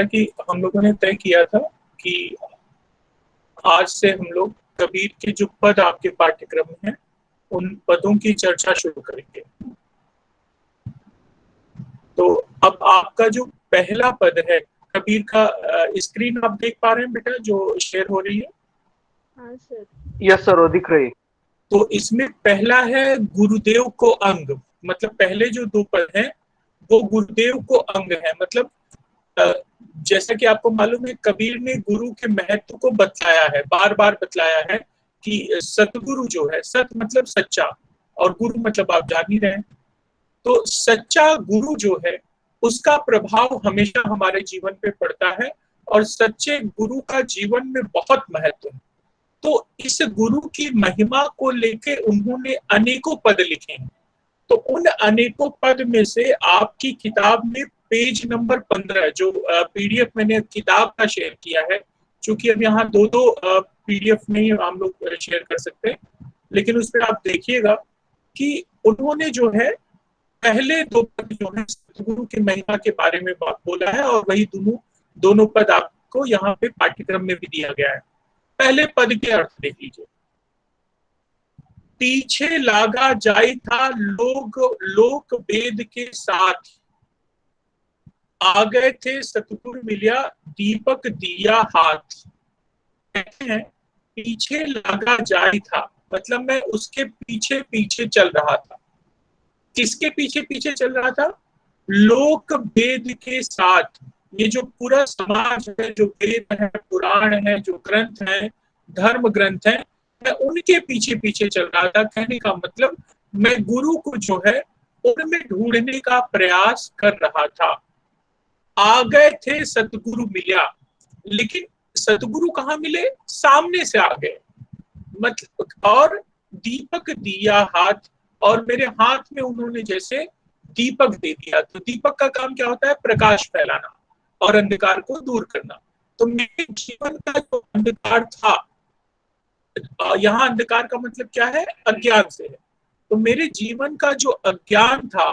कि हम लोगों ने तय किया था कि आज से हम लोग कबीर के जो पद आपके पाठ्यक्रम में हैं उन पदों की चर्चा शुरू करेंगे। तो अब आपका जो पहला पद है कबीर का, स्क्रीन आप देख पा रहे हैं बेटा जो शेयर हो रही है? हाँ सर। यस सर, वो दिख रही। तो इसमें पहला है गुरुदेव को अंग, मतलब पहले जो दो पद हैं वो गुरुदेव को अंग है। मतलब जैसा कि आपको मालूम है कबीर ने गुरु के महत्व को बतलाया है, बार बार बतलाया है कि सतगुरु जो है, सत मतलब सच्चा और गुरु मतलब आप जान ही रहे हैं। तो सच्चा गुरु जो है उसका प्रभाव हमेशा हमारे जीवन पे पड़ता है और सच्चे गुरु का जीवन में बहुत महत्व है। तो इस गुरु की महिमा को लेके उन्होंने अनेकों पद लिखे हैं। तो उन अनेकों पद में से आपकी किताब में पेज नंबर 15 जो पीडीएफ मैंने किताब का शेयर किया है, क्योंकि अब यहाँ दो दो पीडीएफ नहीं हम लोग शेयर कर सकते, लेकिन उस पर आप देखिएगा कि उन्होंने जो है पहले दो पद जो है सतगुरु की महिमा के बारे में बोला है और वही दोनों पद आपको यहाँ पे पाठ्यक्रम में भी दिया गया है। पहले पद के अर्थ देख लीजिए। पीछे लागा जाई था लोक वेद के साथ, आ गए थे सतगुरु मिलिया दीपक दिया हाथ। कहते हैं पीछे लागा जाई था, मतलब मैं उसके पीछे पीछे चल रहा था। किसके पीछे पीछे चल रहा था? लोक वेद के साथ। ये जो पूरा समाज है, जो वेद है, पुराण है, जो ग्रंथ है, धर्म ग्रंथ है, मैं उनके पीछे पीछे चल रहा था। कहने का मतलब मैं गुरु को जो है उनमें ढूंढने का प्रयास कर रहा था। आ गए थे सतगुरु मिलिया, लेकिन सतगुरु कहाँ मिले? सामने से आ गए। मतलब और दीपक दिया हाथ, और मेरे हाथ में उन्होंने जैसे दीपक दे दिया। तो दीपक का काम क्या होता है? प्रकाश फैलाना और अंधकार को दूर करना। तो मेरे जीवन का जो अंधकार था, यहाँ अंधकार का मतलब क्या है? अज्ञान से है। तो मेरे जीवन का जो अज्ञान था,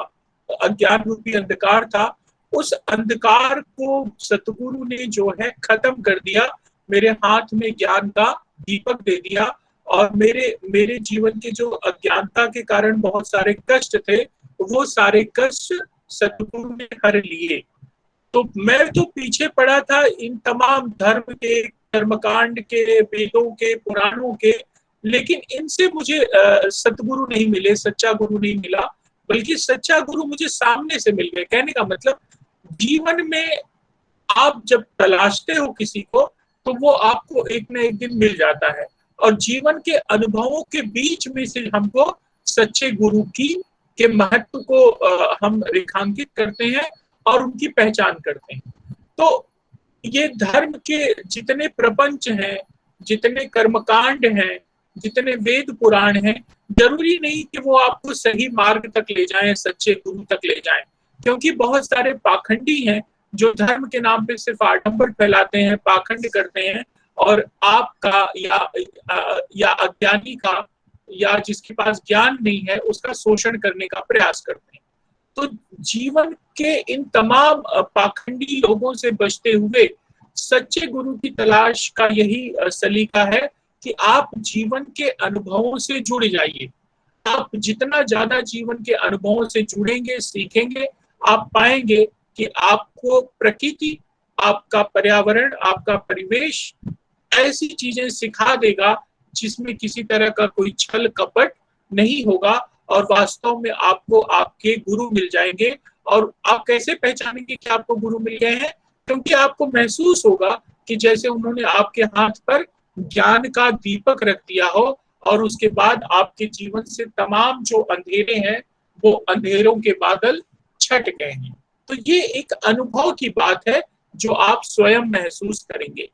अज्ञान रूपी अंधकार था, उस अंधकार को सतगुरु ने जो है खत्म कर दिया। मेरे हाथ में ज्ञान का दीपक दे दिया और मेरे जीवन के जो अज्ञानता के कारण बहुत सारे कष्ट थे, वो सारे कष्ट सतगुरु ने हर लिए। तो मैं तो पीछे पड़ा था इन तमाम धर्म के, कर्मकांड के, वेदों के, पुराणों के, लेकिन इनसे मुझे सतगुरु नहीं मिले, सच्चा गुरु नहीं मिला, बल्कि सच्चा गुरु मुझे सामने से मिल गए। कहने का मतलब जीवन में आप जब तलाशते हो किसी को तो वो आपको एक न एक दिन मिल जाता है, और जीवन के अनुभवों के बीच में से हमको सच्चे गुरु के महत्व को हम रेखांकित करते हैं और उनकी पहचान करते हैं। तो ये धर्म के जितने प्रपंच हैं, जितने कर्मकांड हैं, जितने वेद पुराण हैं, जरूरी नहीं कि वो आपको सही मार्ग तक ले जाएं, सच्चे गुरु तक ले जाएं, क्योंकि बहुत सारे पाखंडी हैं जो धर्म के नाम पे सिर्फ आडंबर फैलाते हैं, पाखंड करते हैं और आपका या अज्ञानी का या जिसके पास ज्ञान नहीं है उसका शोषण करने का प्रयास करते हैं। तो जीवन के इन तमाम पाखंडी लोगों से बचते हुए सच्चे गुरु की तलाश का यही सलीका है कि आप जीवन के अनुभवों से जुड़ जाइए। आप जितना ज्यादा जीवन के अनुभवों से जुड़ेंगे, सीखेंगे, आप पाएंगे कि आपको प्रकृति, आपका पर्यावरण, आपका परिवेश ऐसी चीजें सिखा देगा जिसमें किसी तरह का कोई छल कपट नहीं होगा, और वास्तव में आपको आपके गुरु मिल जाएंगे। और आप कैसे पहचानेंगे कि आपको गुरु मिल गए हैं? क्योंकि आपको महसूस होगा कि जैसे उन्होंने आपके हाथ पर ज्ञान का दीपक रख दिया हो और उसके बाद आपके जीवन से तमाम जो अंधेरे हैं वो अंधेरों के बादल छट गए हैं। तो ये एक अनुभव की बात है जो आप स्वयं महसूस करेंगे।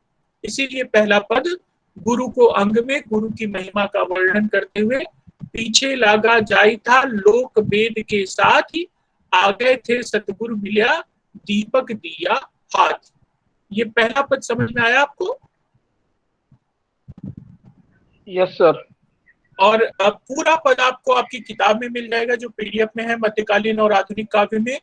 इसीलिए पहला पद गुरु को अंग में गुरु की महिमा का वर्णन करते हुए, पीछे लागा जाई था लोक वेद के साथ ही, आ गए थे सतगुरु मिलिया दीपक दिया हाथ। ये पहला पद समझ में आया आपको? Yes sir. और अब पूरा पद आपको आपकी किताब में मिल जाएगा जो पीडीएफ में है, मध्यकालीन और आधुनिक काव्य में,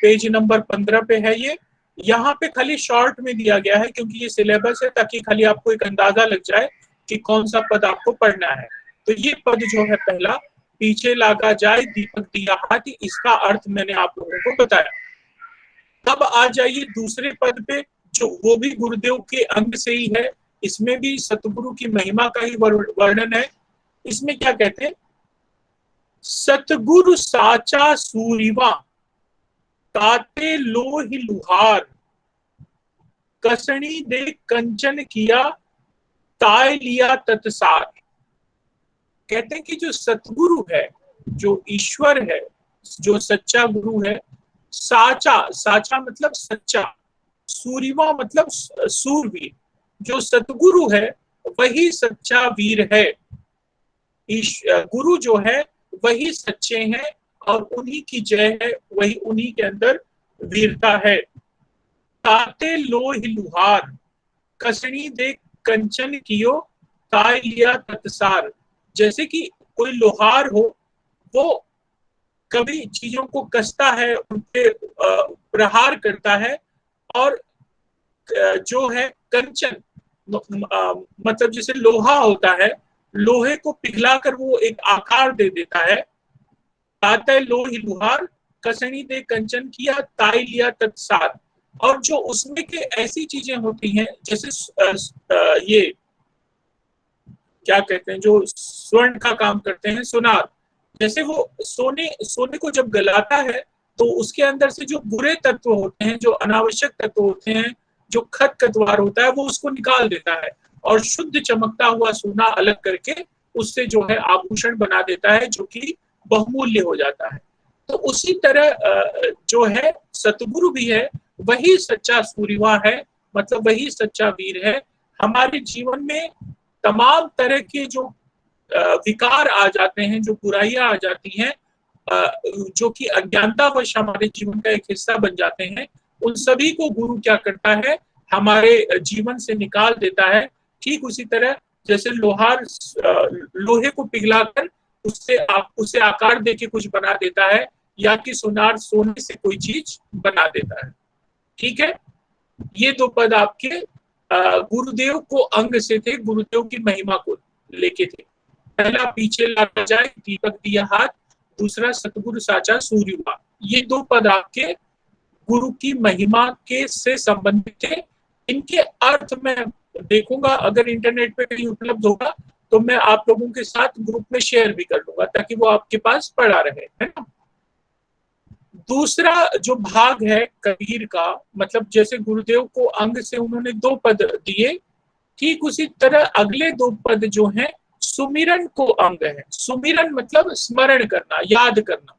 पेज नंबर 15 पे है ये। यहाँ पे खाली शॉर्ट में दिया गया है क्योंकि ये सिलेबस है, ताकि खाली आपको एक अंदाजा लग जाए कि कौन सा पद आपको पढ़ना है। तो ये पद जो है पहला, पीछे लागा जाए दीपक दिया हाथी, इसका अर्थ मैंने आप लोगों को बताया। अब आ जाइए दूसरे पद पे, जो वो भी गुरुदेव के अंग से ही है। इसमें भी सतगुरु की महिमा का ही वर्णन है। इसमें क्या कहते हैं, सतगुरु साचा सूरीवा, ताते लोहि लुहार, कसणी दे कंचन किया, ताय लिया तत्सार। कहते हैं कि जो सतगुरु है, जो ईश्वर है, जो सच्चा गुरु है, साचा, साचा मतलब सच्चा, सूरीवा मतलब सूरवीर, जो सतगुरु है वही सच्चा वीर है। गुरु जो है वही सच्चे हैं और उन्हीं की जय है, वही उन्हीं के अंदर वीरता है। ताते लोहि लुहार, कसनी दे कंचन कियो, ताय लिया तत्सार। जैसे कि कोई लोहार हो, वो कभी चीजों को कसता है, उनपे प्रहार करता है, और जो है कंचन, मतलब जैसे लोहा होता है, लोहे को पिघलाकर वो एक आकार दे देता है। तातय लोहि लुहार, कसनी दे कंचन किया, ताई लिया तत्सार। और जो उसमें के ऐसी चीजें होती हैं, जैसे ये क्या कहते हैं, जो स्वर्ण का काम करते हैं, सुनार, जैसे वो सोने सोने को जब गलाता है तो उसके अंदर से जो बुरे तत्व होते हैं, जो अनावश्यक तत्व होते हैं, जो खतखतवार होता है, वो उसको निकाल देता है और शुद्ध चमकता हुआ सोना अलग करके उससे जो है आभूषण बना देता है, जो कि बहुमूल्य हो जाता है। तो उसी तरह जो है सतगुरु भी है, वही सच्चा सूर्यवा है, मतलब वही सच्चा वीर है। हमारे जीवन में तमाम तरह के जो विकार आ जाते हैं, जो बुराइयां आ जाती हैं, जो कि अज्ञानतावश हमारे जीवन का एक हिस्सा बन जाते हैं, उन सभी को गुरु क्या करता है, हमारे जीवन से निकाल देता है। ठीक उसी तरह जैसे लोहार लोहे को पिघलाकर उसे आकार देके कुछ बना देता है, या कि सुनार सोने से कोई चीज बना देता है। ठीक है, ये दो पद आपके गुरुदेव को अंग से थे, गुरुदेव की महिमा को लेके थे। पहला पीछे लागा जाए दीपक दिया हाथ, दूसरा सतगुरु साचा सूर्यवा। ये दो पद आपके गुरु की महिमा के से संबंधित थे। इनके अर्थ में देखूंगा, अगर इंटरनेट पे कहीं उपलब्ध होगा तो मैं आप लोगों के साथ ग्रुप में शेयर भी कर दूंगा, ताकि वो आपके पास पड़ा रहे, है ना। दूसरा जो भाग है कबीर का, मतलब जैसे गुरुदेव को अंग से उन्होंने दो पद दिए, ठीक उसी तरह अगले दो पद जो हैं सुमिरन को अंग है। सुमिरन मतलब स्मरण करना, याद करना,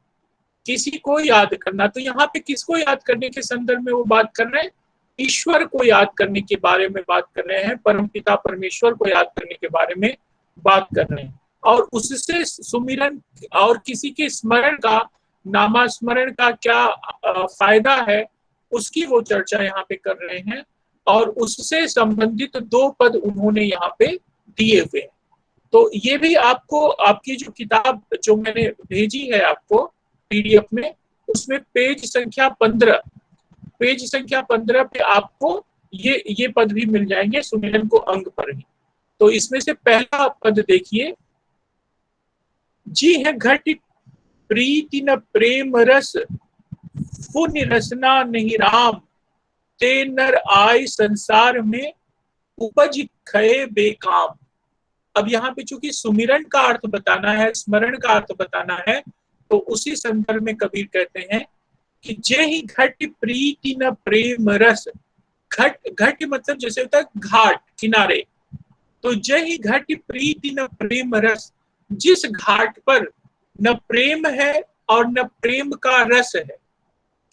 किसी को याद करना। तो यहाँ पे किसको याद करने के संदर्भ में वो बात कर रहे हैं, ईश्वर को याद करने के बारे में बात कर रहे हैं, परमपिता परमेश्वर को याद करने के बारे में बात कर रहे हैं। और उससे सुमिरन और किसी के स्मरण का, नामास्मरण का क्या फायदा है, उसकी वो चर्चा यहाँ पे कर रहे हैं। और उससे संबंधित दो पद उन्होंने यहाँ पे दिए हुए हैं। तो ये भी आपको, आपकी जो किताब जो मैंने भेजी है आपको पीडीएफ में, उसमें पेज संख्या 15, पेज संख्या 15 पे आपको ये पद भी मिल जाएंगे सुमिरन को अंग पर ही। तो इसमें से पहला पद देखिए, जी है घट प्रीति न प्रेम रस, पुण्य रसना नहीं राम, ते नर आय संसार में, उपज खये बेकाम। अब यहाँ पे चूंकि सुमिरन का अर्थ बताना है, स्मरण का अर्थ बताना है, तो उसी संदर्भ में कबीर कहते हैं कि जे ही घट प्रीति न प्रेम रस। घट, घट मतलब जैसे होता है घाट, किनारे। तो जे ही घट प्रीति न प्रेम रस, जिस घाट पर न प्रेम है और न प्रेम का रस है।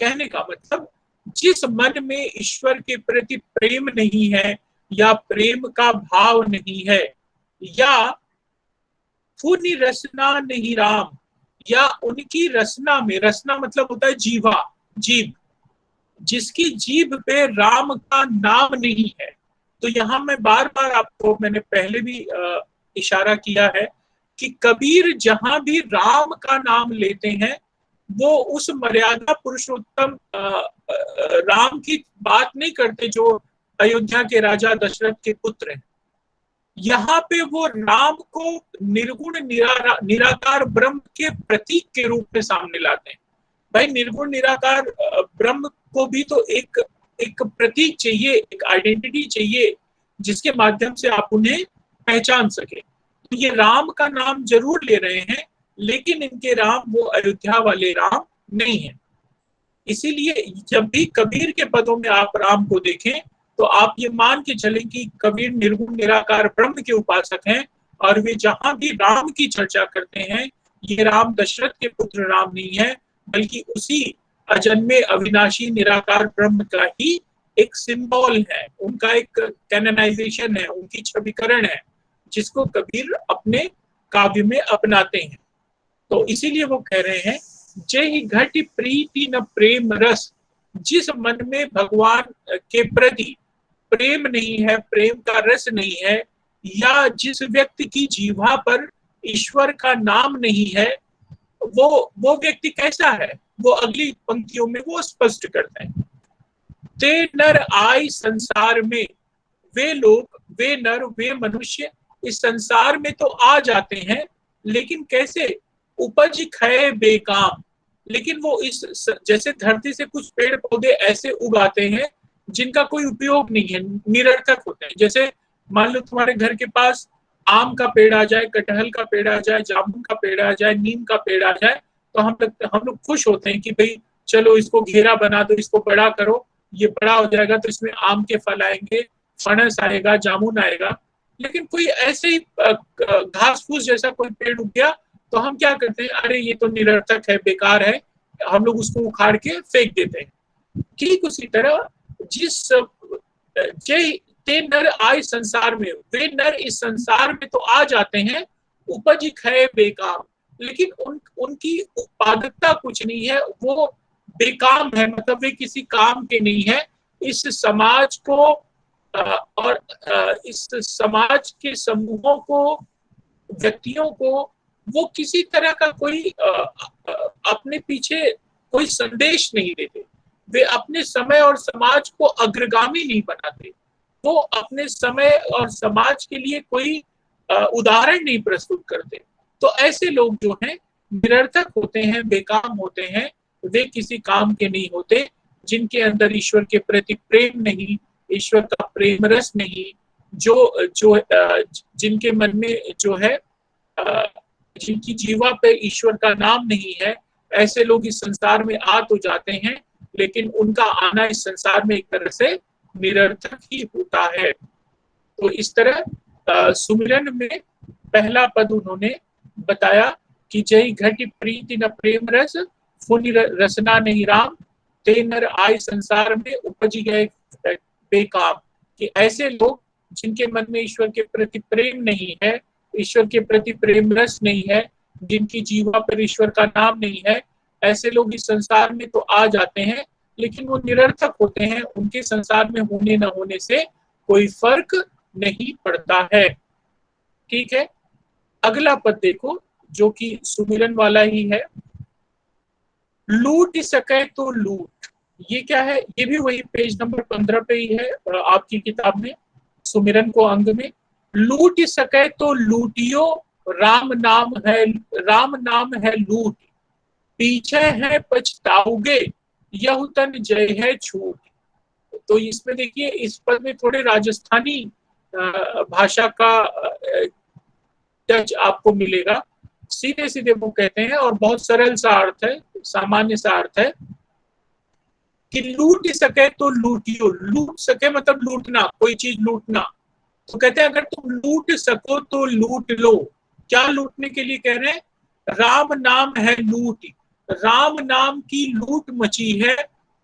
कहने का मतलब, जिस मन में ईश्वर के प्रति प्रेम नहीं है, या प्रेम का भाव नहीं है, या पुण्य रसना नहीं राम, या उनकी रसना में, रसना मतलब होता है जीवा, जीभ, जिसकी जीभ पे राम का नाम नहीं है। तो यहाँ मैं बार बार आपको, मैंने पहले भी इशारा किया है कि कबीर जहां भी राम का नाम लेते हैं, वो उस मर्यादा पुरुषोत्तम राम की बात नहीं करते जो अयोध्या के राजा दशरथ के पुत्र हैं। यहाँ पे वो राम को निर्गुण निराकार ब्रह्म के प्रतीक के रूप में सामने लाते हैं। भाई निर्गुण निराकार ब्रह्म को भी तो एक एक प्रतीक चाहिए, एक आइडेंटिटी चाहिए जिसके माध्यम से आप उन्हें पहचान सके। तो ये राम का नाम जरूर ले रहे हैं, लेकिन इनके राम वो अयोध्या वाले राम नहीं है। इसीलिए जब भी कबीर के पदों में आप राम को देखें तो आप ये मान के चलें कि कबीर निर्गुण निराकार ब्रह्म के उपासक हैं, और वे जहां भी राम की चर्चा करते हैं, ये राम दशरथ के पुत्र राम नहीं है, बल्कि उसी अजन्मे अविनाशी निराकार ब्रह्म का ही एक सिंबल है, उनका एक कैनोनाइजेशन है, उनकी छविकरण है, जिसको कबीर अपने काव्य में अपनाते हैं। तो इसीलिए वो कह रहे हैं, जय घट प्रीति न प्रेम रस, जिस मन में भगवान के प्रति प्रेम नहीं है, प्रेम का रस नहीं है, या जिस व्यक्ति की जीवा पर ईश्वर का नाम नहीं है, वो व्यक्ति कैसा है, वो अगली पंक्तियों में वो स्पष्ट करते हैं। ते नर आय संसार में, वे लोग, वे नर, वे मनुष्य इस संसार में तो आ जाते हैं, लेकिन कैसे? उपज खय बेकाम। लेकिन वो इस जैसे धरती से कुछ पेड़ पौधे ऐसे उगाते हैं जिनका कोई उपयोग नहीं है, निरर्थक होते हैं। जैसे मान लो तुम्हारे घर के पास आम का पेड़ आ जाए, कटहल का पेड़ आ जाए, जामुन का पेड़ आ जाए, नीम का पेड़ आ जाए, तो हम लोग खुश होते हैं कि भाई चलो इसको घेरा बना दो, इसको बड़ा करो, ये बड़ा हो जाएगा तो इसमें आम के फल आएंगे, फणस आएगा, जामुन आएगा। लेकिन कोई ऐसे ही घास फूस जैसा कोई पेड़ उग गया तो हम क्या करते हैं, अरे ये तो निरर्थक है, बेकार है, हम लोग उसको उखाड़ के फेंक देते हैं। ठीक उसी तरह जिस जय ते नर आए संसार में, वे नर इस संसार में तो आ जाते हैं, उपज है बेकार, लेकिन उनकी उत्पादकता कुछ नहीं है, वो बेकाम है, मतलब वे किसी काम के नहीं है। इस समाज को और इस समाज के समूहों को, व्यक्तियों को वो किसी तरह का कोई अपने पीछे कोई संदेश नहीं देते, वे अपने समय और समाज को अग्रगामी नहीं बनाते, वो अपने समय और समाज के लिए कोई उदाहरण नहीं प्रस्तुत करते। तो ऐसे लोग जो हैं निरर्थक होते हैं, बेकाम होते हैं, वे किसी काम के नहीं होते, जिनके अंदर ईश्वर के प्रति प्रेम नहीं, ईश्वर का प्रेम रस नहीं, जो जो जिनके मन में जो है जिनकी जीवा पे ईश्वर का नाम नहीं है, ऐसे लोग इस संसार में आ तो जाते हैं, लेकिन उनका आना इस संसार में एक तरह से निरर्थक ही होता है। तो इस तरह सुमिरन में पहला पद उन्होंने बताया कि जय घट प्रीति न प्रेम रस, फुनि रसना नहीं राम, ते नर आय संसार में उपज गए बेकाम। कि ऐसे लोग जिनके मन में ईश्वर के प्रति प्रेम नहीं है, ईश्वर के प्रति प्रेम रस नहीं है, जिनकी जीवा पर ईश्वर का नाम नहीं है, ऐसे लोग इस संसार में तो आ जाते हैं, लेकिन वो निरर्थक होते हैं, उनके संसार में होने न होने से कोई फर्क नहीं पड़ता है। ठीक है, अगला पद देखो जो कि सुमिरन वाला ही है। लूट सके तो लूट, ये क्या है? ये भी वही पेज नंबर 15 पे ही है आपकी किताब में, सुमिरन को अंग में। लूट सके तो लूटियो, राम नाम है, राम नाम है लूट, पीछे है पछताओगे, यह तन जय है छूट। तो इसमें देखिए, इस पद में थोड़े राजस्थानी भाषा का टच आपको मिलेगा। सीधे सीधे वो कहते हैं और बहुत सरल सा अर्थ है, सामान्य सा अर्थ है कि लूट सके तो लूटियो। लूट सके मतलब लूटना, कोई चीज लूटना। तो कहते हैं अगर तुम लूट सको तो लूट लो। क्या लूटने के लिए कह रहे हैं? राम नाम है लूट, राम नाम की लूट मची है,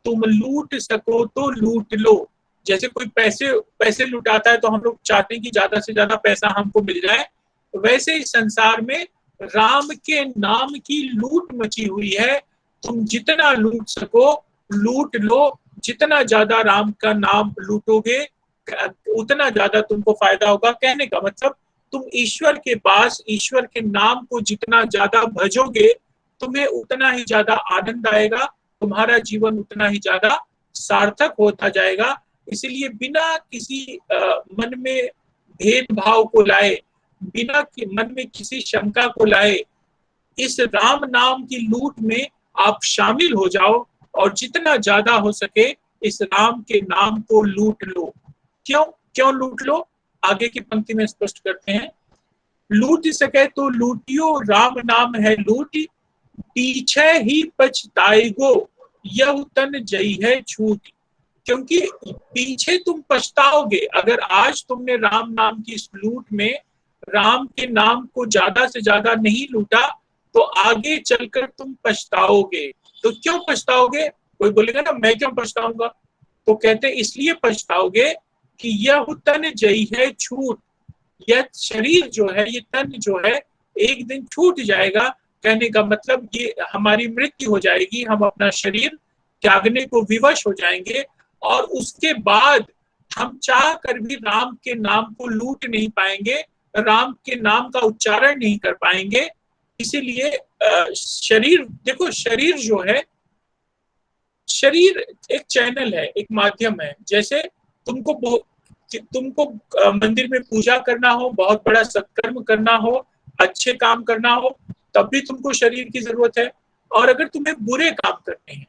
तुम लूट सको तो लूट लो। जैसे कोई पैसे लुटाता है तो हम लोग चाहते हैं कि ज्यादा से ज्यादा पैसा हमको मिल जाए, वैसे इस संसार में राम के नाम की लूट मची हुई है, तुम जितना लूट सको लूट लो। जितना ज्यादा राम का नाम लूटोगे उतना ज्यादा तुमको फायदा होगा। कहने का मतलब तुम ईश्वर के पास ईश्वर के नाम को जितना ज्यादा भजोगे तुम्हें उतना ही ज्यादा आनंद आएगा, तुम्हारा जीवन उतना ही ज्यादा सार्थक होता जाएगा। इसीलिए बिना किसी मन में भेदभाव को लाए, बिना मन में किसी शंका को लाए, इस राम नाम की लूट में आप शामिल हो जाओ और जितना ज्यादा हो सके इस राम के नाम को लूट लो। क्यों क्यों लूट लो? आगे की पंक्ति में स्पष्ट करते हैं, लूट सके तो लूटियो, राम नाम है लूट, पीछे ही पछताएगो, यह तन जई है छूट। क्योंकि पीछे तुम पछताओगे, अगर आज तुमने राम नाम की इस लूट में राम के नाम को ज्यादा से ज्यादा नहीं लूटा तो आगे चलकर तुम पछताओगे। तो क्यों पछताओगे? कोई बोलेगा ना मैं क्यों पछताऊंगा, तो कहते इसलिए पछताओगे कि यह तन जई है छूट, यह शरीर जो है, ये तन जो है एक दिन छूट जाएगा। कहने का मतलब ये हमारी मृत्यु हो जाएगी, हम अपना शरीर त्यागने को विवश हो जाएंगे और उसके बाद हम चाह कर भी राम के नाम को लूट नहीं पाएंगे, राम के नाम का उच्चारण नहीं कर पाएंगे। इसीलिए शरीर, देखो शरीर जो है, शरीर एक चैनल है, एक माध्यम है। जैसे तुमको मंदिर में पूजा करना हो, बहुत बड़ा सत्कर्म करना हो, अच्छे काम करना हो, तब भी तुमको शरीर की जरूरत है। और अगर तुम्हें बुरे काम करने हैं,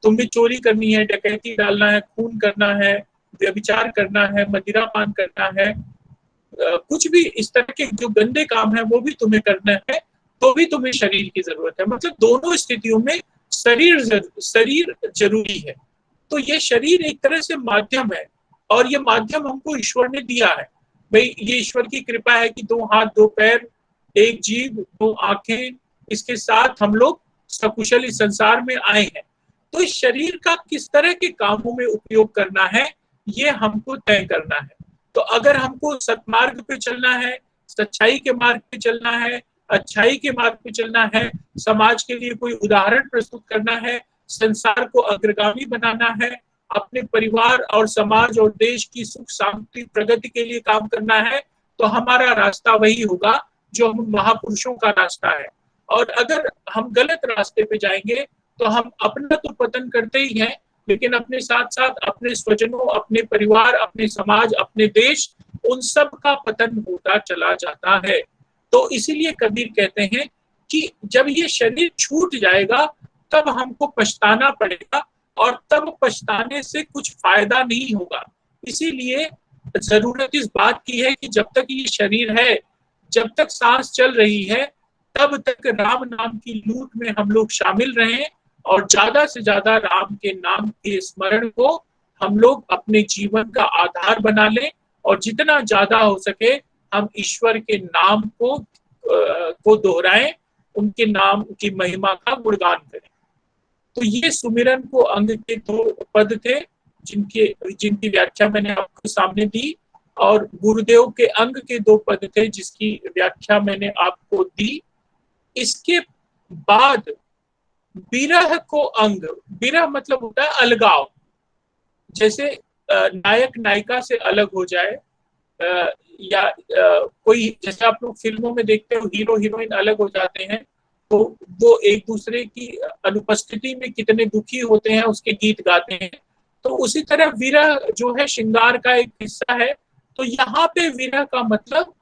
तुम्हें चोरी करनी है, डकैती डालना है, खून करना है, व्यभिचार करना है, मदिरा पान करना है, कुछ भी इस तरह के जो गंदे काम है वो भी तुम्हें करना है, तो भी तुम्हें शरीर की जरूरत है। मतलब दोनों स्थितियों में शरीर जरूरी है। तो ये शरीर एक तरह से माध्यम है और ये माध्यम हमको ईश्वर ने दिया है। भाई ये ईश्वर की कृपा है कि 2 हाथ 2 पैर, एक जीभ, 2 आंखें, इसके साथ हम लोग सकुशल इस संसार में आए हैं। तो इस शरीर का किस तरह के कामों में उपयोग करना है ये हमको तय करना है। तो अगर हमको सत्मार्ग पे चलना है, सच्चाई के मार्ग पे चलना है, अच्छाई के मार्ग पे चलना है, समाज के लिए कोई उदाहरण प्रस्तुत करना है, संसार को अग्रगामी बनाना है, अपने परिवार और समाज और देश की सुख शांति प्रगति के लिए काम करना है, तो हमारा रास्ता वही होगा जो हम महापुरुषों का रास्ता है। और अगर हम गलत रास्ते पे जाएंगे तो हम अपना तो पतन करते ही हैं, लेकिन अपने साथ साथ अपने स्वजनों, अपने परिवार, अपने समाज, अपने देश, उन सब का पतन होता चला जाता है। तो इसीलिए कबीर कहते हैं कि जब ये शरीर छूट जाएगा तब हमको पछताना पड़ेगा और तब पछताने से कुछ फायदा नहीं होगा। इसीलिए जरूरत इस बात की है कि जब तक ये शरीर है, जब तक सांस चल रही है, तब तक राम नाम की लूट में हम लोग शामिल रहें और ज्यादा से ज्यादा राम के नाम के स्मरण को हम लोग अपने जीवन का आधार बना लें और जितना ज्यादा हो सके हम ईश्वर के नाम को दोहराएं, उनके नाम की महिमा का गुणगान करें। तो ये सुमिरन को अंग के 2 पद थे जिनकी व्याख्या मैंने आपको सामने दी, और गुरुदेव के अंग के 2 पद थे जिसकी व्याख्या मैंने आपको दी। इसके बाद विरह को अंग, विरह मतलब होता है अलगाव। जैसे नायक नायिका से अलग हो जाए, या कोई, जैसे आप लोग फिल्मों में देखते हो हीरो हीरोइन अलग हो जाते हैं तो वो एक दूसरे की अनुपस्थिति में कितने दुखी होते हैं उसके गीत गाते हैं। तो उसी तरह विरह जो है श्रृंगार का एक हिस्सा है। तो यहाँ पे विरह का मतलब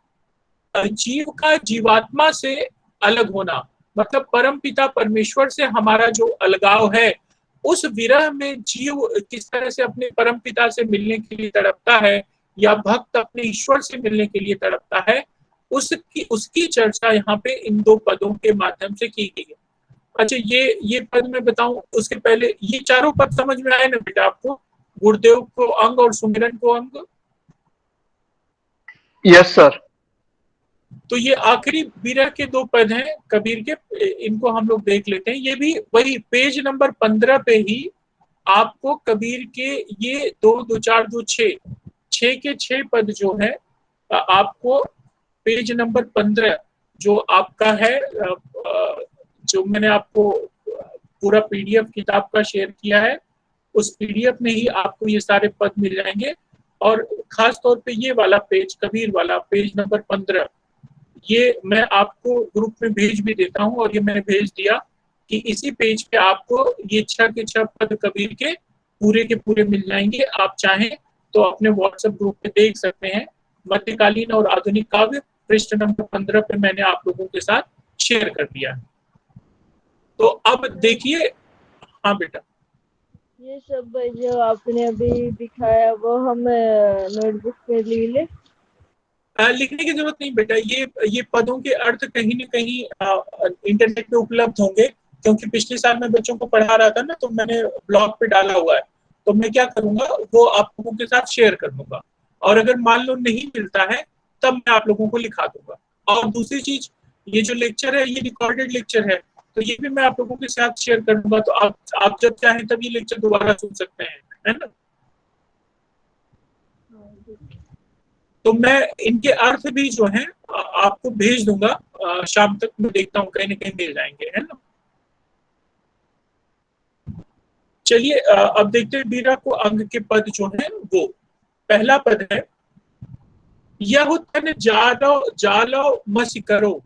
जीव का जीवात्मा से अलग होना, मतलब परम पिता परमेश्वर से हमारा जो अलगाव है, उस विरह में जीव किस तरह से अपने परम पिता से मिलने के लिए तड़पता है या भक्त अपने ईश्वर से मिलने के लिए तड़पता है, उसकी चर्चा यहाँ पे इन 2 पदों के माध्यम से की गई है। अच्छा, ये पद मैं बताऊं उसके पहले, ये चारों पद समझ में आए ना बेटा आपको? गुरुदेव को अंग और सुमिरन को अंग। Yes sir. तो ये आखिरी विरह के 2 पद हैं कबीर के, इनको हम लोग देख लेते हैं। ये भी वही पेज नंबर 15 पे ही आपको कबीर के ये 2 2 4 2 6 के 6 पद जो है आपको पेज नंबर 15 जो आपका है, जो मैंने आपको पूरा पीडीएफ किताब का शेयर किया है, उस पीडीएफ में ही आपको ये सारे पद मिल जाएंगे। और खास तौर पे ये वाला पेज, कबीर वाला पेज नंबर 15, ये मैं आपको ग्रुप में भेज भी देता हूँ, और ये मैंने भेज दिया कि इसी पेज पे आपको ये 6 के 6 पद कबीर के पूरे मिल जाएंगे। आप चाहें तो अपने व्हाट्सएप ग्रुप पे देख सकते हैं। मध्यकालीन और आधुनिक काव्य पृष्ठ नंबर 15 पे मैंने आप लोगों के साथ शेयर कर दिया है। तो अब देखिए, हाँ बेटा, ये सब जो आपने अभी दिखाया वो हम नोटबुक पे ले ले। लिखने की जरूरत नहीं बेटा, ये पदों के अर्थ कहीं न कहीं इंटरनेट पे उपलब्ध होंगे, क्योंकि पिछले साल मैं बच्चों को पढ़ा रहा था ना, तो मैंने ब्लॉग पे डाला हुआ है। तो मैं क्या करूंगा, वो आप लोगों के साथ शेयर कर दूंगा, और अगर मान लो नहीं मिलता है तब मैं आप लोगों को लिखा दूंगा। और दूसरी चीज, ये जो लेक्चर है ये रिकॉर्डेड लेक्चर है, तो ये भी मैं आप लोगों के साथ शेयर कर दूंगा, तो आप जब चाहें तब ये लेक्चर दोबारा सुन सकते हैं, है ना। तो मैं इनके अर्थ भी जो है आपको भेज दूंगा, शाम तक मैं देखता हूँ कहीं ना कहीं मिल जाएंगे, है ना। चलिए अब देखते हैं बीरा को अंग के पद जो है वो। पहला पद है, यह तन जालो जालो मस करो,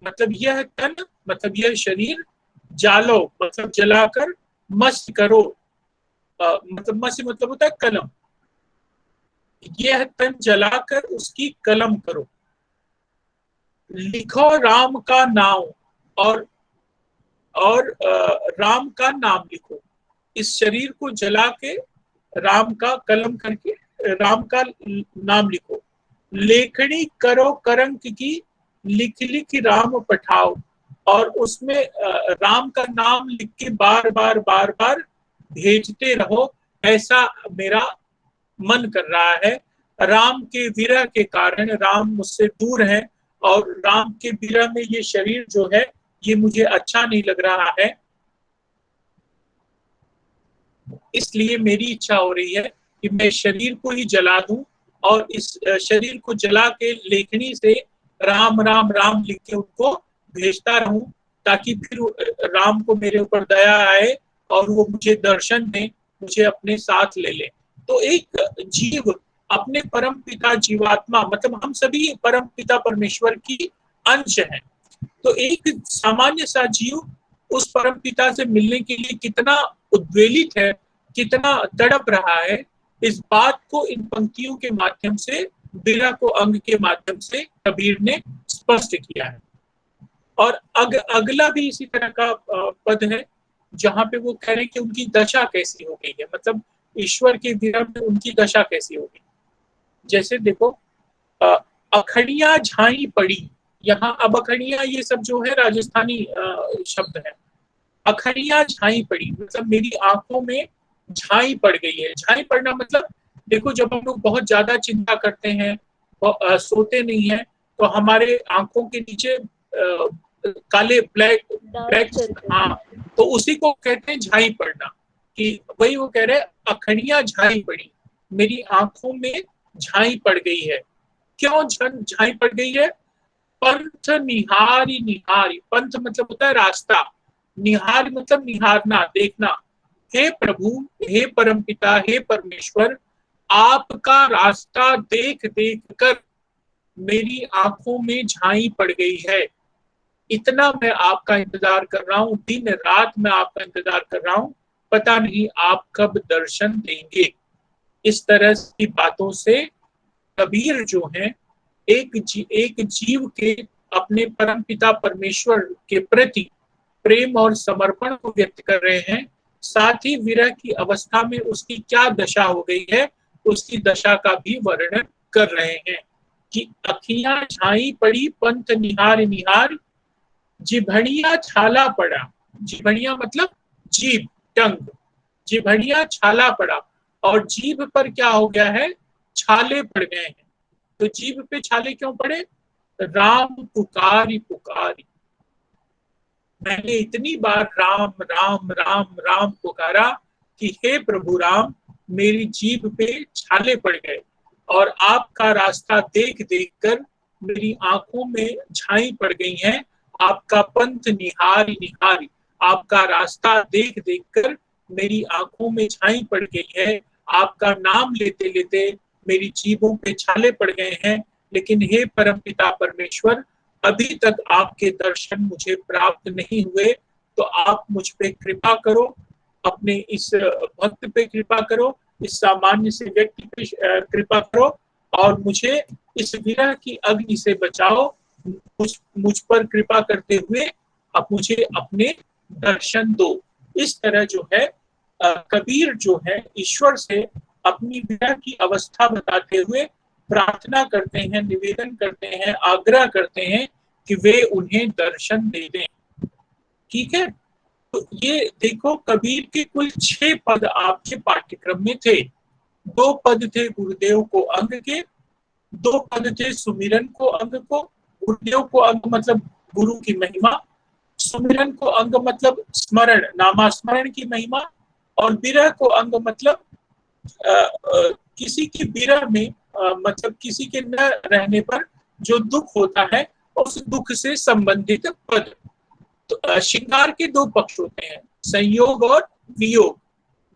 मतलब यह तन मतलब यह शरीर, जालो मतलब जलाकर, मस करो मतलब मस मतलब होता है कलम, यह तन जलाकर उसकी कलम करो। लिखो राम का नाम, और राम का नाम लिखो। इस शरीर को जला के राम का कलम करके राम का नाम लिखो। लेखनी करो करंक की, लिख लिख राम पठाओ, और उसमें राम का नाम लिख के बार बार भेजते रहो, ऐसा मेरा मन कर रहा है। राम के विरह के कारण, राम मुझसे दूर है, और राम के विरह में ये शरीर जो है ये मुझे अच्छा नहीं लग रहा है, इसलिए मेरी इच्छा हो रही है कि मैं शरीर को ही जला दूं, और इस शरीर को जला के लेखनी से राम राम राम लिख के उनको भेजता रहूं, ताकि फिर राम को मेरे ऊपर दया आए और वो मुझे दर्शन दें, मुझे अपने साथ ले ले। तो एक जीव अपने परम पिता जीवात्मा, मतलब हम सभी परम पिता परमेश्वर की अंश हैं, तो एक सामान्य सा जीव उस परम पिता से मिलने के लिए कितना उद्वेलित है, कितना तड़प रहा है, इस बात को इन पंक्तियों के माध्यम से, बिरह को अंग के माध्यम से कबीर ने स्पष्ट किया है। और अगला भी इसी तरह का पद है, जहां पे वो कह रहे हैं कि उनकी दशा कैसी हो गई है, मतलब ईश्वर के विरह में उनकी दशा कैसी होगी। जैसे देखो, अखड़िया झाई पड़ी, यहाँ अब अखड़िया ये सब जो है राजस्थानी शब्द है। अखड़िया झाई पड़ी मतलब मेरी आंखों में झाई पड़ गई है। झाई पड़ना मतलब देखो, जब हम लोग बहुत ज्यादा चिंता करते हैं, सोते नहीं है, तो हमारे आंखों के नीचे काले ब्लैक ब्लैक, हाँ, तो उसी को कहते हैं झाई पड़ना। कि वही वो कह रहे हैं, अखड़िया झाई पड़ी, मेरी आंखों में झाई पड़ गई है। क्यों झाई पड़ गई है? पंथ निहारी निहारी, पंथ मतलब होता है रास्ता, निहार मतलब निहारना, देखना। हे प्रभु, हे परमपिता, हे परमेश्वर, आपका रास्ता देख देख कर मेरी आंखों में झाई पड़ गई है। इतना मैं आपका इंतजार कर रहा हूं, दिन रात मैं आपका इंतजार कर रहा हूं, पता नहीं आप कब दर्शन देंगे। इस तरह की बातों से कबीर जो है एक जीव के अपने परमपिता परमेश्वर के प्रति प्रेम और समर्पण को व्यक्त कर रहे हैं। साथ ही विरह की अवस्था में उसकी क्या दशा हो गई है, उसकी दशा का भी वर्णन कर रहे हैं कि अखियां झाई पड़ी पंथ निहार निहार, जिभड़िया छाला पड़ा। जिभड़िया मतलब जीभ, टंग, जिभड़िया छाला पड़ा, और जीभ पर क्या हो गया है? छाले पड़ गए हैं। तो जीभ पे छाले क्यों पड़े? राम पुकारी पुकारी, मैंने इतनी बार राम राम राम राम पुकारा कि हे प्रभु राम, मेरी जीभ पे छाले पड़ गए, और आपका रास्ता देख देख कर मेरी आंखों में झाई पड़ गई हैं। आपका पंथ निहारी निहारी, आपका रास्ता देख देख कर मेरी आंखों में झाई पड़ गई है। आपका नाम लेते लेते मेरी जीभों पे छाले पड़ गए हैं। लेकिन हे परमपिता परमेश्वर, अभी तक आपके दर्शन मुझे प्राप्त नहीं हुए, तो आप मुझ पे कृपा करो, अपने इस भक्त पे कृपा करो, इस सामान्य से व्यक्ति पे कृपा करो, और मुझे इस विरह की अग्नि से बचाओ। मुझ पर कृपा करते हुए अब मुझे अपने दर्शन दो। इस तरह जो है कबीर जो है ईश्वर से अपनी विरह की अवस्था बताते हुए प्रार्थना करते हैं, निवेदन करते हैं, आग्रह करते हैं कि वे उन्हें दर्शन दे दें। ठीक है, तो ये देखो कबीर के कुल 6 पद आपके पाठ्यक्रम में थे। 2 पद थे गुरुदेव को अंग के, 2 पद थे सुमिरन को अंग को। गुरुदेव को अंग मतलब गुरु की महिमा, सुमिरन को अंग मतलब स्मरण, नामास्मरण की महिमा, और विरह को अंग मतलब किसी की विरह में मतलब किसी के न रहने पर जो दुख होता है, उस दुख से संबंधित पद। तो श्रृंगार के 2 पक्ष होते हैं, संयोग और वियोग।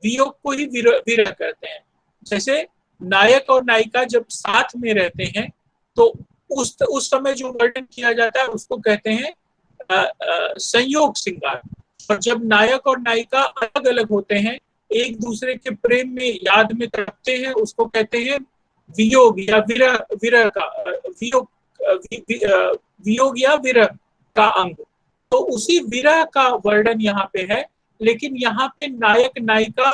वियोग को ही विरह कहते हैं। जैसे नायक और नायिका जब साथ में रहते हैं, तो उस समय जो वर्णन किया जाता है उसको कहते हैं संयोग श्रृंगार। और जब नायक और नायिका अलग अलग होते हैं, एक दूसरे के प्रेम में याद में तड़पते हैं, उसको कहते हैं वियोग या विरह। विरह का वियोग, वियोग या विरह का अंग। तो उसी विरह का वर्णन यहाँ पे है, लेकिन यहाँ पे नायक नायिका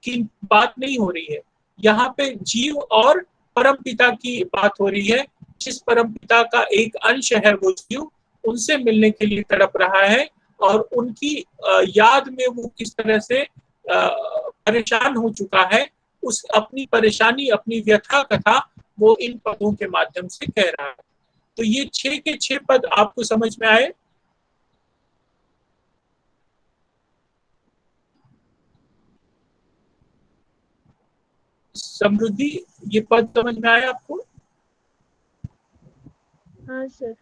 की बात नहीं हो रही है। यहाँ पे जीव और परम पिता की बात हो रही है। जिस परम पिता का एक अंश है वो जीव, उनसे मिलने के लिए तड़प रहा है, और उनकी याद में वो किस तरह से परेशान हो चुका है, उस अपनी परेशानी, अपनी व्यथा कथा वो इन पदों के माध्यम से कह रहा है। तो ये 6 के 6 पद आपको समझ में आए? समृद्धि, ये पद समझ में आया आपको? हाँ सर।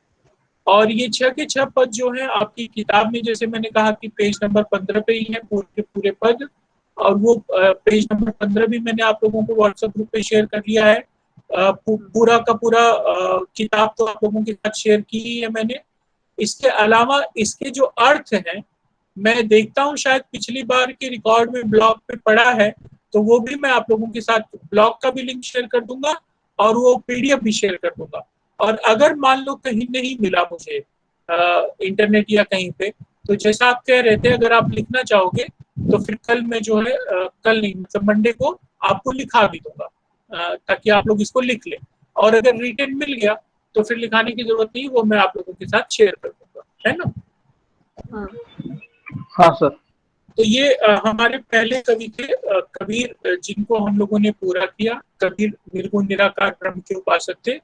और ये 6 के 6 पद जो है आपकी किताब में, जैसे मैंने कहा कि पेज नंबर 15 पे ही है पूरे के पूरे पद। और वो पेज नंबर 15 भी मैंने आप लोगों को व्हाट्सएप ग्रुप पे शेयर कर दिया है। पूरा का पूरा किताब तो आप लोगों के साथ शेयर की ही है मैंने। इसके अलावा इसके जो अर्थ हैं, मैं देखता हूँ शायद पिछली बार के रिकॉर्ड में ब्लॉग पे पड़ा है, तो वो भी मैं आप लोगों के साथ ब्लॉग का भी लिंक शेयर कर दूंगा, और वो पीडीएफ भी शेयर कर दूंगा। और अगर मान लो कहीं नहीं मिला मुझे इंटरनेट या कहीं पे, तो जैसा आप कह रहे थे, अगर आप लिखना चाहोगे तो फिर कल मैं जो है कल नहीं मतलब मंडे को आपको लिखा भी दूंगा, ताकि आप लोग इसको लिख लें। और अगर रिटन मिल गया तो फिर लिखाने की जरूरत नहीं, वो मैं आप लोगों के साथ शेयर कर दूंगा, है ना? हाँ हाँ सर। तो ये हमारे पहले कवि थे कबीर, जिनको हम लोगों ने पूरा किया। कबीर निर्गुण निराकार ब्रह्म के उपासक थे।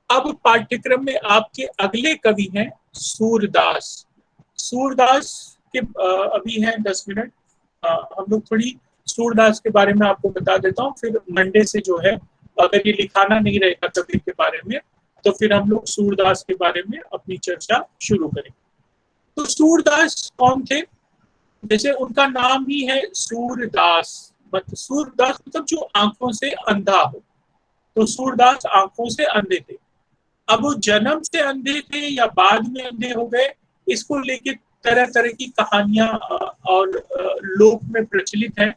अब पाठ्यक्रम में आपके अगले कवि हैं सूरदास। सूरदास के अभी हैं 10 मिनट। हम लोग थोड़ी सूरदास के बारे में आपको बता देता हूँ, फिर मंडे से जो है, अगर ये लिखाना नहीं रहेगा कबीर के बारे में, तो फिर हम लोग सूरदास के बारे में अपनी चर्चा शुरू करेंगे। तो सूरदास कौन थे? जैसे उनका नाम ही है सूरदास, मतलब सूरदास मतलब जो आंखों से अंधा हो। तो सूरदास आंखों से अंधे थे। अब वो जन्म से अंधे थे या बाद में अंधे हो गए, इसको लेके तरह तरह की कहानियां और लोक में प्रचलित है।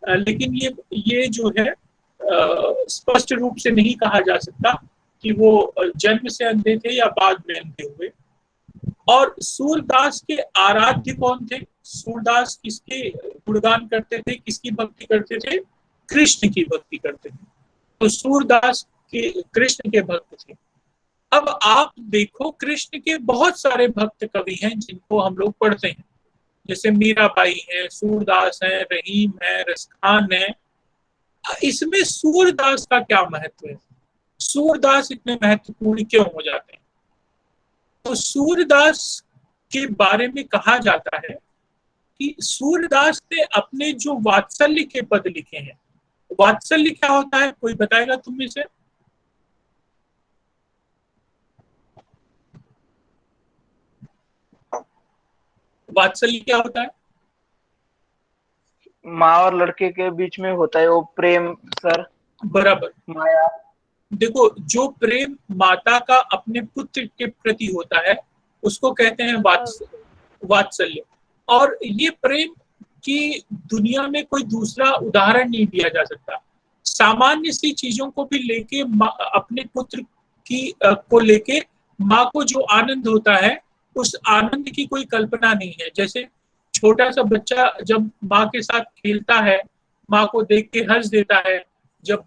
लेकिन ये जो है स्पष्ट रूप से नहीं कहा जा सकता कि वो जन्म से अंधे थे या बाद में अंधे हुए। और सूरदास के आराध्य कौन थे? सूरदास किसके गुणगान करते थे, किसकी भक्ति करते थे? कृष्ण की भक्ति करते थे। तो सूरदास के कृष्ण के भक्त थे। अब आप देखो, कृष्ण के बहुत सारे भक्त कवि हैं जिनको हम लोग पढ़ते हैं, जैसे मीराबाई है, सूरदास है, रहीम है, रसखान है। इसमें सूरदास का क्या महत्व है? सूरदास इतने महत्वपूर्ण क्यों हो जाते हैं? तो सूरदास के बारे में कहा जाता है कि सूरदास ने अपने जो वात्सल्य के पद लिखे हैं। वात्सल्य क्या होता है, कोई बताएगा तुम में से? वात्सल्य क्या होता है? माँ और लड़के के बीच में होता है वो प्रेम सर। बराबर। माया। देखो, जो प्रेम माता का अपने पुत्र के प्रति होता है उसको कहते हैं वात्सल्य। और ये प्रेम की दुनिया में कोई दूसरा उदाहरण नहीं दिया जा सकता। सामान्य सी चीजों को भी लेके अपने पुत्र की को लेके माँ को जो आनंद होता है उस आनंद की कोई कल्पना नहीं है। जैसे छोटा सा बच्चा जब माँ के साथ खेलता है, माँ को देख के हंस देता है, जब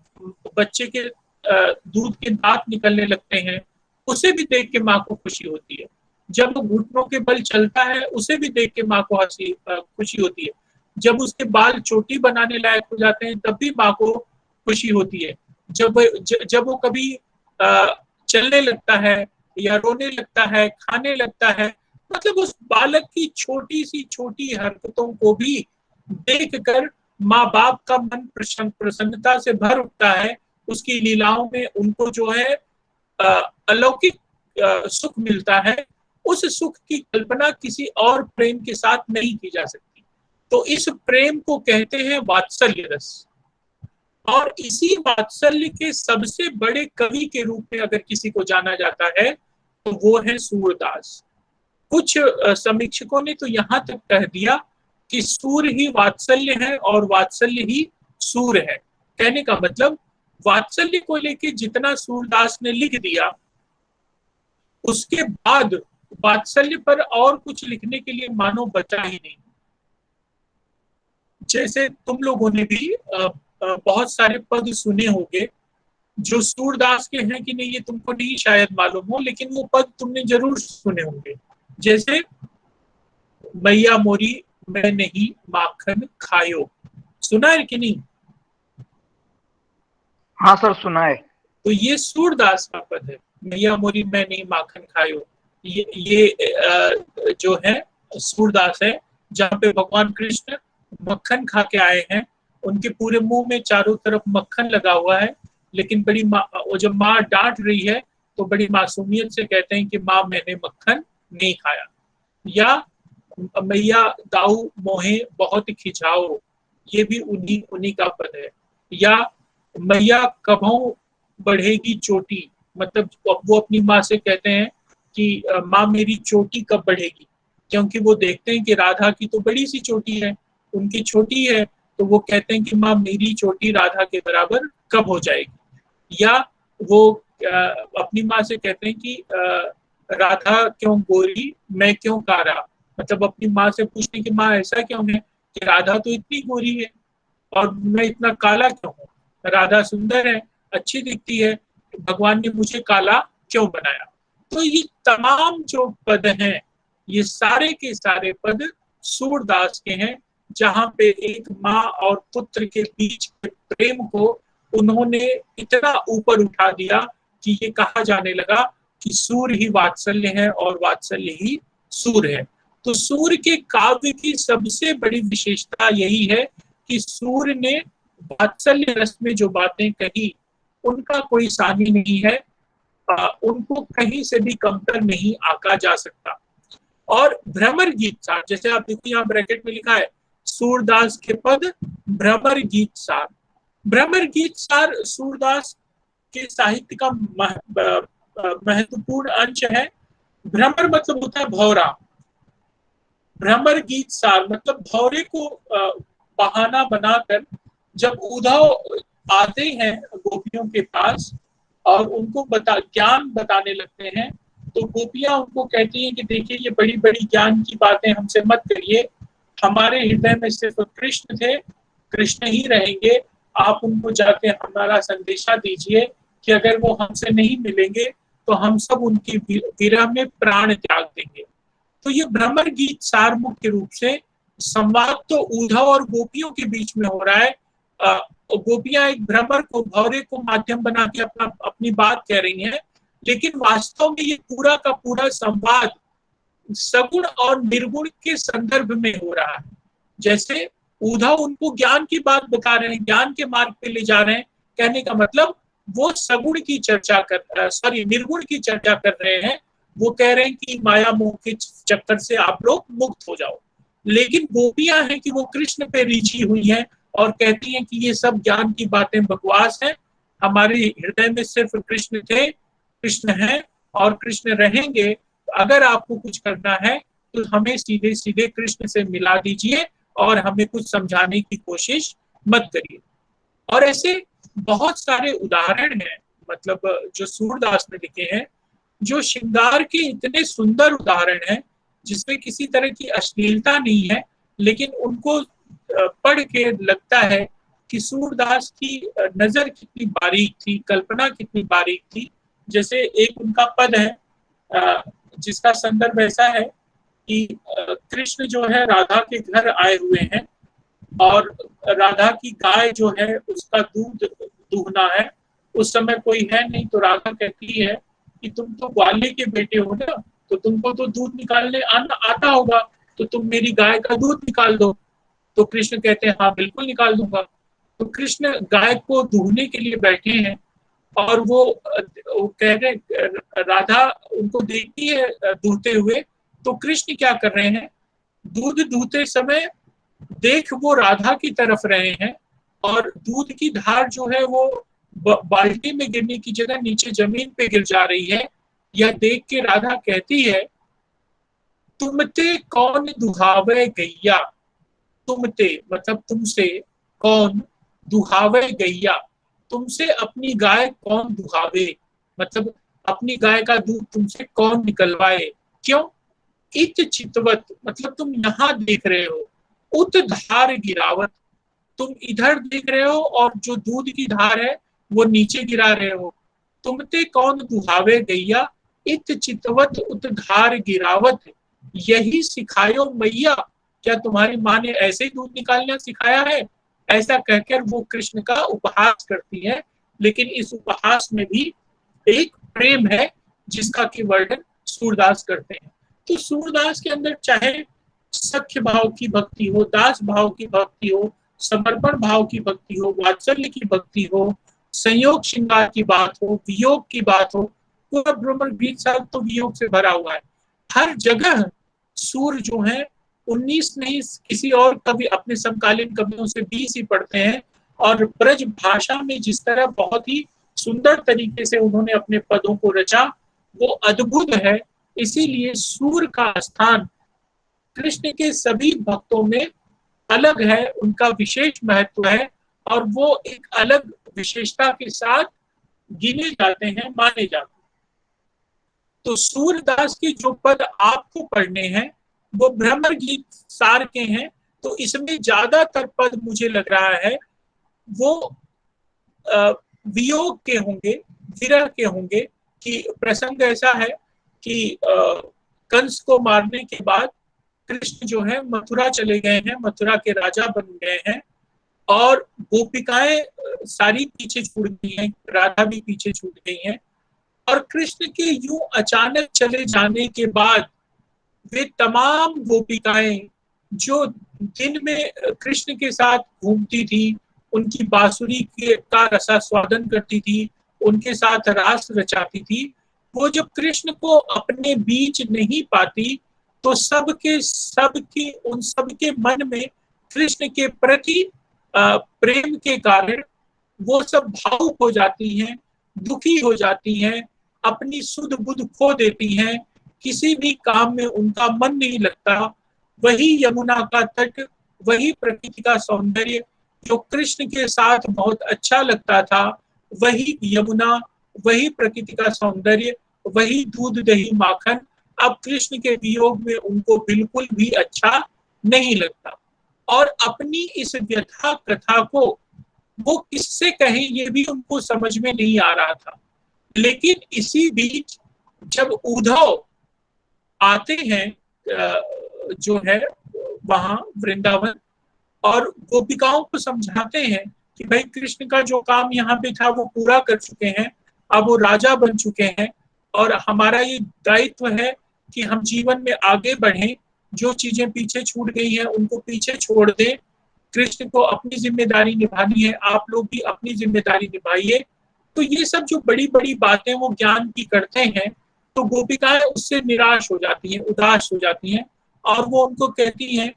बच्चे के दूध के दांत निकलने लगते हैं उसे भी देख के माँ को खुशी होती है। जब वो घुटनों के बल चलता है उसे भी देख के माँ को खुशी होती है। जब उसके बाल चोटी बनाने लायक हो जाते हैं तब भी माँ को खुशी होती है। जब वो कभी चलने लगता है या रोने लगता है, खाने लगता है, मतलब उस बालक की छोटी सी छोटी हरकतों को भी देखकर माँ बाप का मन प्रसन्नता से भर उठता है। उसकी लीलाओं में उनको जो है अलौकिक सुख मिलता है। उस सुख की कल्पना किसी और प्रेम के साथ नहीं की जा सकती। तो इस प्रेम को कहते हैं वात्सल्य रस। और इसी वात्सल्य के सबसे बड़े कवि के रूप में अगर किसी को जाना जाता है तो वो है सूरदास। कुछ समीक्षकों ने तो यहाँ तक कह दिया कि सूर ही वात्सल्य है और वात्सल्य ही सूर है। कहने का मतलब वात्सल्य को लेके जितना सूरदास ने लिख दिया उसके बाद वात्सल्य पर और कुछ लिखने के लिए मानो बचा ही नहीं। जैसे तुम लोगों ने भी बहुत सारे पद सुने होंगे जो सूरदास के हैं कि नहीं ये तुमको नहीं शायद मालूम हो, लेकिन वो पद तुमने जरूर सुने होंगे। जैसे मैया मोरी मैं नहीं माखन खायो, सुना है कि नहीं? हाँ सर, सुना है। तो ये सूरदास का पद है, मैया मोरी मैं नहीं माखन खायो। ये जो है सूरदास है, जहाँ पे भगवान कृष्ण मक्खन खा के आए हैं। उनके पूरे मुंह में चारों तरफ मक्खन लगा हुआ है, लेकिन बड़ी माँ, वो जब माँ डांट रही है तो बड़ी मासूमियत से कहते हैं कि माँ मैंने मक्खन नहीं खाया। या मैया दाऊ मोहे बहुत खिंचाओ, ये भी उन्हीं का पद है। या मैया कभों बढ़ेगी चोटी, मतलब वो अपनी माँ से कहते हैं कि माँ मेरी चोटी कब बढ़ेगी, क्योंकि वो देखते हैं कि राधा की तो बड़ी सी चोटी है, उनकी छोटी है, तो वो कहते हैं कि माँ मेरी चोटी राधा के बराबर कब हो जाएगी। या वो अपनी माँ से कहते हैं कि राधा क्यों गोरी मैं क्यों कारा, मतलब अपनी माँ से पूछते हैं कि माँ ऐसा क्यों है कि राधा तो इतनी गोरी है और मैं इतना काला क्यों हूँ। राधा सुंदर है, अच्छी दिखती है, भगवान ने मुझे काला क्यों बनाया। तो ये तमाम जो पद हैं ये सारे के सारे पद सूरदास के हैं, जहाँ पे एक माँ और पुत्र के बीच के प्रेम को उन्होंने इतना ऊपर उठा दिया कि ये कहा जाने लगा कि सूर ही वात्सल्य है और वात्सल्य ही सूर है। तो सूर के काव्य की सबसे बड़ी विशेषता यही है कि सूर ने वात्सल्य रस में जो बातें कही उनका कोई सानी नहीं है, उनको कहीं से भी कमतर नहीं आका जा सकता। और भ्रमर गीत सार, जैसे आप देखिए यहाँ ब्रैकेट में लिखा है सूरदास के पद भ्रमर गीत सार। भ्रमर गीत सार सूरदास के साहित्य का महत्वपूर्ण अंश है। भ्रमर मतलब होता है भौरा, भ्रमर गीत सार मतलब भौरे को बहाना बनाकर जब उद्धव आते हैं गोपियों के पास और उनको ज्ञान बताने लगते हैं, तो गोपियां उनको कहती हैं कि देखिए ये बड़ी बड़ी ज्ञान की बातें हमसे मत करिए, हमारे हृदय में सिर्फ कृष्ण थे, कृष्ण ही रहेंगे। आप उनको जाके हमारा संदेशा दीजिए कि अगर वो हमसे नहीं मिलेंगे तो हम सब उनकी विरह में प्राण त्याग देंगे। तो ये भ्रमर गीत सार मुख्य रूप से संवाद तो उद्धव और गोपियों के बीच में हो रहा है। गोपियां एक भ्रमर को भौरे को माध्यम बना के अपनी बात कह रही हैं, लेकिन वास्तव में ये पूरा का पूरा संवाद सगुण और निर्गुण के संदर्भ में हो रहा है। जैसे उद्धव उनको ज्ञान की बात बता रहे हैं, ज्ञान के मार्ग पे ले जा रहे हैं, कहने का मतलब वो सगुण की चर्चा निर्गुण की चर्चा कर रहे हैं। वो कह रहे हैं कि माया मोह के चक्कर से आप लोग मुक्त हो जाओ। लेकिन गोपियां हैं कि वो कृष्ण पे रिझी हुई हैं और कहती हैं कि ये सब ज्ञान की बातें बकवास हैं, हमारे हृदय में सिर्फ कृष्ण थे, कृष्ण हैं और कृष्ण रहेंगे। अगर आपको कुछ करना है तो हमें सीधे सीधे कृष्ण से मिला दीजिए और हमें कुछ समझाने की कोशिश मत करिए। और ऐसे बहुत सारे उदाहरण हैं, मतलब जो सूरदास ने लिखे हैं, जो श्रृंगार के इतने सुंदर उदाहरण हैं जिसमें किसी तरह की अश्लीलता नहीं है, लेकिन उनको पढ़ के लगता है कि सूरदास की नजर कितनी बारीक थी, कल्पना कितनी बारीक थी। जैसे एक उनका पद है जिसका संदर्भ ऐसा है कि कृष्ण जो है राधा के घर आए हुए हैं और राधा की गाय जो है उसका दूध दूहना है। उस समय कोई है नहीं, तो राधा कहती है कि तुम तो ग्वाले के बेटे हो ना, तो तुमको तो दूध निकालने आना आता होगा, तो तुम मेरी गाय का दूध निकाल दो। तो कृष्ण कहते हैं हाँ बिल्कुल निकाल दूंगा। तो कृष्ण गाय को दूहने के लिए बैठे हैं और वो कह रहे, राधा उनको देखती है दूहते हुए, तो कृष्ण क्या कर रहे हैं, दूध दूहते समय देख वो राधा की तरफ रहे हैं और दूध की धार जो है वो बाल्टी में गिरने की जगह नीचे जमीन पे गिर जा रही है। यह देख के राधा कहती है, तुमते कौन दुहावे गैया, तुमते मतलब तुमसे, कौन, दुहावे गैया, तुमसे अपनी गाय कौन दुहावे, मतलब अपनी गाय का दूध तुमसे कौन निकलवाए, क्यों, इत चितवत मतलब तुम यहाँ देख रहे हो, उत धार गिरावत तुम इधर देख रहे हो और जो दूध की धार है वो नीचे गिरा रहे हो, तुमते कौन दुहावे गैया, इत चितवत उत धार गिरावत, यही सिखायो मैया, क्या तुम्हारी माँ ने ऐसे ही दूध निकालना सिखाया है। ऐसा कहकर वो कृष्ण का उपहास करती है, लेकिन इस उपहास में भी एक प्रेम है जिसका कि वर्णन सूरदास करते हैं। तो सूरदास के अंदर चाहे सख्य भाव की भक्ति हो, दास भाव की भक्ति हो, समर्पण भाव की भक्ति हो, वात्सल्य की भक्ति हो, संयोग श्रृंगार की बात हो, वियोग की बात हो, पूरा भ्रमर गीत साहब तो वियोग से भरा हुआ है। हर जगह सूर जो है 19 नहीं, किसी और कवि अपने समकालीन कवियों से 20 ही पढ़ते हैं, और ब्रज भाषा में जिस तरह बहुत ही सुंदर तरीके से उन्होंने अपने पदों को रचा वो अद्भुत है। इसीलिए सूर का स्थान कृष्ण के सभी भक्तों में अलग है, उनका विशेष महत्व है और वो एक अलग विशेषता के साथ गिने जाते हैं, माने जाते हैं। तो सूरदास के जो पद आपको पढ़ने हैं वो भ्रमर गीत सार के हैं, तो इसमें ज्यादातर पद मुझे लग रहा है वो वियोग के होंगे, विरह के होंगे। कि प्रसंग ऐसा है कि कंस को मारने के बाद कृष्ण जो है मथुरा चले गए हैं, मथुरा के राजा बन गए हैं और गोपिकाएं सारी पीछे छूट गई हैं, राधा भी पीछे छूट गई हैं। और कृष्ण के यूं अचानक चले जाने के बाद वे तमाम गोपिकाएं जो दिन में कृष्ण के साथ घूमती थी, उनकी बांसुरी का रसास्वादन करती थी, उनके साथ रास रचाती थी, वो जब कृष्ण को अपने बीच नहीं पाती तो सबके उन सबके मन में कृष्ण के प्रति प्रेम के कारण वो सब भावुक हो जाती हैं, दुखी हो जाती हैं, अपनी सुध बुध खो देती हैं, किसी भी काम में उनका मन नहीं लगता। वही यमुना का तट, वही प्रकृति का सौंदर्य जो कृष्ण के साथ बहुत अच्छा लगता था, वही यमुना, वही प्रकृति का सौंदर्य, वही दूध दही माखन अब कृष्ण के वियोग में उनको बिल्कुल भी अच्छा नहीं लगता। और अपनी इस व्यथा कथा को वो किससे कहें ये भी उनको समझ में नहीं आ रहा था। लेकिन इसी बीच जब उद्धव आते हैं जो है वहां वृंदावन और गोपिकाओं को समझाते हैं कि भाई कृष्ण का जो काम यहाँ पे था वो पूरा कर चुके हैं, अब वो राजा बन चुके हैं और हमारा ये दायित्व है कि हम जीवन में आगे बढ़ें, जो चीजें पीछे छूट गई हैं उनको पीछे छोड़ दें, कृष्ण को अपनी जिम्मेदारी निभानी है, आप लोग भी अपनी जिम्मेदारी निभाइए। तो ये सब जो बड़ी बड़ी बातें वो ज्ञान की करते हैं तो गोपिकाएं उससे निराश हो जाती हैं, उदास हो जाती हैं और वो उनको कहती हैं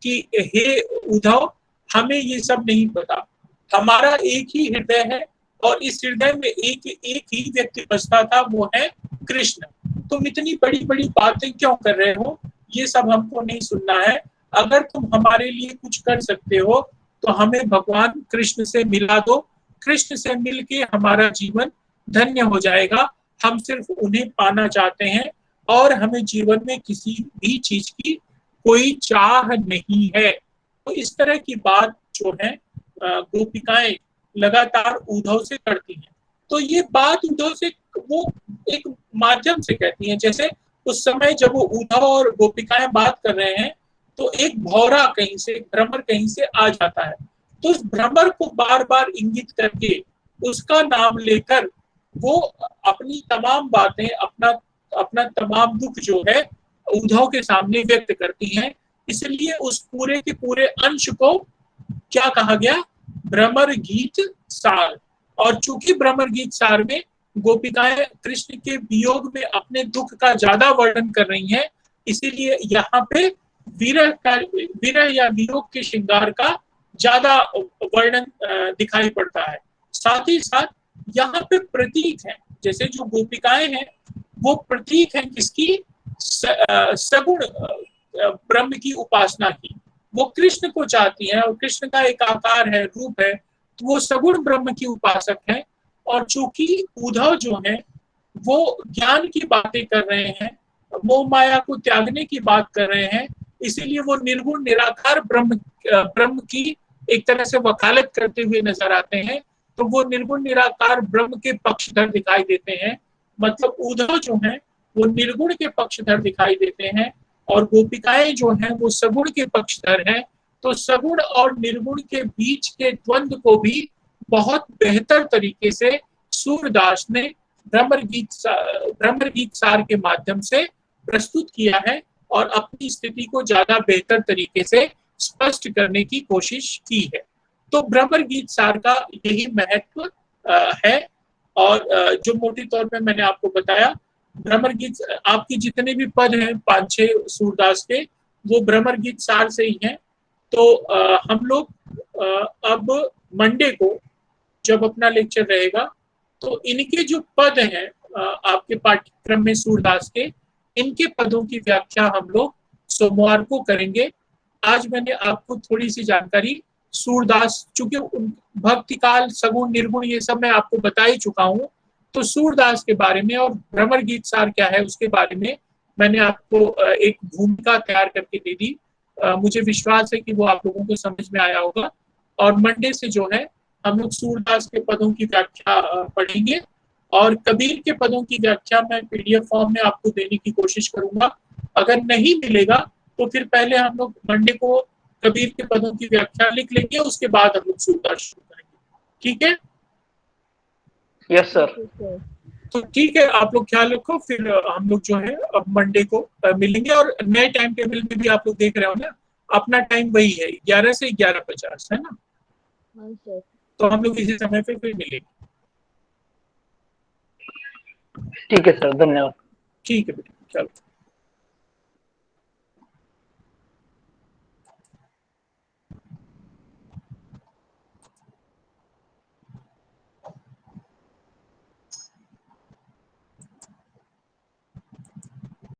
कि हे उद्धव, हमें ये सब नहीं पता, हमारा एक ही हृदय है और इस हृदय में एक एक ही व्यक्ति बसता था, वो है कृष्ण। तुम इतनी बड़ी बड़ी बातें क्यों कर रहे हो, ये सब हमको नहीं सुनना है। अगर तुम हमारे लिए कुछ कर सकते हो तो हमें भगवान कृष्ण से मिला दो। कृष्ण से मिलके हमारा जीवन धन्य हो जाएगा। हम सिर्फ उन्हें पाना चाहते हैं और हमें जीवन में किसी भी चीज की कोई चाह नहीं है। तो इस तरह की बात जो है गोपिकाएं लगातार उद्धव से करती हैं। तो ये बात उद्धव से वो एक माध्यम से कहती हैं। जैसे उस समय जब वो उद्धव और गोपिकाएं बात कर रहे हैं तो एक भौरा कहीं से, एक भ्रमर कहीं से आ जाता है। तो उस भ्रमर को बार बार इंगित करके उसका नाम लेकर वो अपनी तमाम बातें, अपना अपना तमाम दुख जो है उद्धव के सामने व्यक्त करती हैं। इसलिए उस पूरे के पूरे अंश को क्या कहा गया, भ्रमर गीत सार। और चूंकि भ्रमर गीत सार में गोपिकाएं कृष्ण के वियोग में अपने दुख का ज्यादा वर्णन कर रही हैं, इसीलिए यहाँ पे विरह या वियोग के श्रृंगार का ज्यादा वर्णन दिखाई पड़ता है। साथ ही साथ यहाँ पे प्रतीक है, जैसे जो गोपिकाएं हैं वो प्रतीक है किसकी, सगुण ब्रह्म की उपासना की। वो कृष्ण को चाहती है और कृष्ण का एक आकार है, रूप है, तो वो सगुण ब्रह्म की उपासक है। और चूंकि उद्धव जो है वो ज्ञान की बातें कर रहे हैं, मोह माया को त्यागने की बात कर रहे हैं, इसीलिए वो निर्गुण निराकार ब्रह्म की एक तरह से वकालत करते हुए नजर आते हैं। तो वो निर्गुण निराकार ब्रह्म के पक्षधर दिखाई देते हैं। मतलब उद्धव जो है वो निर्गुण के पक्षधर दिखाई देते हैं और गोपिकाएं जो हैं वो सगुण के पक्षधर हैं। तो सगुण और निर्गुण के बीच के द्वंद्व को भी बहुत बेहतर तरीके से सूरदास ने भ्रमर गीत सार के माध्यम से प्रस्तुत किया है और अपनी स्थिति को ज्यादा बेहतर तरीके से स्पष्ट करने की कोशिश की है। तो भ्रमर गीत सार का यही महत्व है। और जो मोटे तौर पे मैंने आपको बताया, भ्रमर गीत आपकी जितने भी पद हैं 5-6 सूरदास के, वो भ्रमर गीत सार से ही हैं। तो हम लोग अब मंडे को जब अपना लेक्चर रहेगा तो इनके जो पद हैं आपके पाठ्यक्रम में सूरदास के, इनके पदों की व्याख्या हम लोग सोमवार को करेंगे। आज मैंने आपको थोड़ी सी जानकारी सूरदास, चूंकि भक्ति काल, सगुण, निर्गुण ये सब मैं आपको बता ही चुका हूँ, तो सूरदास के बारे में और भ्रमर गीत सार क्या है उसके बारे में मैंने आपको एक भूमिका तैयार करके दे दी। मुझे विश्वास है कि वो आप लोगों को समझ में आया होगा। और मंडे से जो है हम लोग सूरदास के पदों की व्याख्या पढ़ेंगे और कबीर के पदों की व्याख्या मैं पीडीएफ फॉर्म में आपको देने की कोशिश करूंगा। अगर नहीं मिलेगा तो फिर पहले हम लोग मंडे को कबीर के पदों की व्याख्या लिख लेंगे, उसके बाद हम लोग सूरदास शुरू करेंगे। ठीक है? Yes sir. तो ठीक है, आप लोग ख्याल रखो। फिर हम लोग जो है अब मंडे को मिलेंगे। और नए टाइम टेबल में भी आप लोग देख रहे हो ना, अपना टाइम वही है 11 से 11:50, है ना? हाँ सर। तो हम लोग इसी समय पे फिर मिलेंगे। ठीक है सर, धन्यवाद। ठीक है बेटा, चलो।